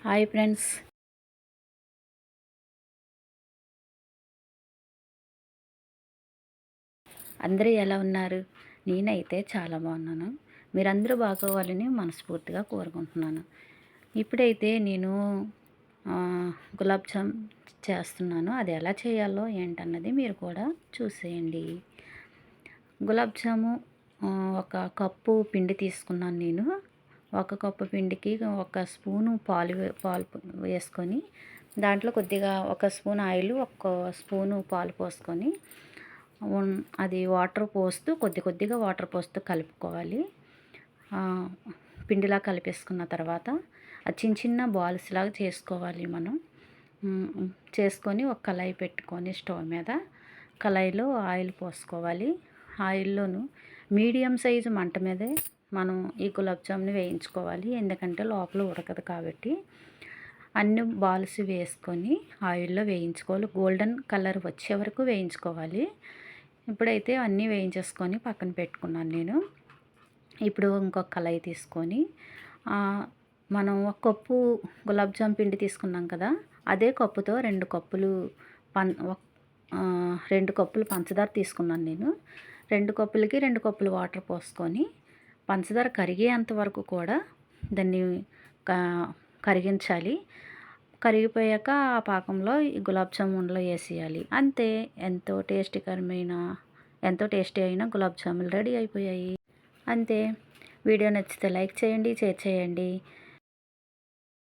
Hi friends, అందరూ ఎలా ఉన్నారు? నేనైతే చాలా బాగున్నాను. మీరందరూ బాగోవాలని మనస్ఫూర్తిగా కోరుకుంటున్నాను. ఇప్పుడైతే నేను గులాబ్ జామ్ చేస్తున్నాను. అది ఎలా చేయాలో ఏంటన్నది మీరు కూడా చూసేయండి. గులాబ్ జాము ఒక కప్పు పిండి తీసుకున్నాను నేను. ఒక కప్పు పిండికి ఒక స్పూను పాలు వేసుకొని, దాంట్లో కొద్దిగా ఒక స్పూన్ ఆయిల్, ఒక స్పూను పాలు పోసుకొని అది వాటర్ పోస్తూ కొద్దిగా వాటర్ పోస్తూ కలుపుకోవాలి. పిండిలా కలిపేసుకున్న తర్వాత అది చిన్న చిన్న బాల్స్ లాగా చేసుకోవాలి మనం. చేసుకొని ఒక కళాయి పెట్టుకొని స్టవ్ మీద కళాయిలో ఆయిల్ పోసుకోవాలి. ఆయిల్లోను మీడియం సైజు మంట మీదే మనం ఈ గులాబ్ జామ్ని వేయించుకోవాలి. ఎందుకంటే లోపల ఉడకదు కాబట్టి. అన్ని బాల్స్ వేసుకొని ఆయిల్లో వేయించుకోవాలి. గోల్డెన్ కలర్ వచ్చే వరకు వేయించుకోవాలి. ఇప్పుడైతే అన్నీ వేయించేసుకొని పక్కన పెట్టుకున్నాను నేను. ఇప్పుడు ఇంకొక కళాయి తీసుకొని మనం ఒక కప్పు గులాబ్ జామ్ పిండి తీసుకున్నాం కదా, అదే కప్పుతో 2 కప్పులు పంచదార తీసుకున్నాను నేను. 2 కప్పులకి 2 కప్పులు వాటర్ పోసుకొని పంచదార కరిగేంత వరకు కూడా దాన్ని కరిగించాలి. కరిగిపోయాక ఆ పాకంలో ఈ గులాబ్ జామ్ ఉండలు వేసేయాలి. అంతే, ఎంతో టేస్టీ అయిన గులాబ్ జాములు రెడీ అయిపోయాయి. అంతే. వీడియో నచ్చితే లైక్ చేయండి, షేర్ చేయండి.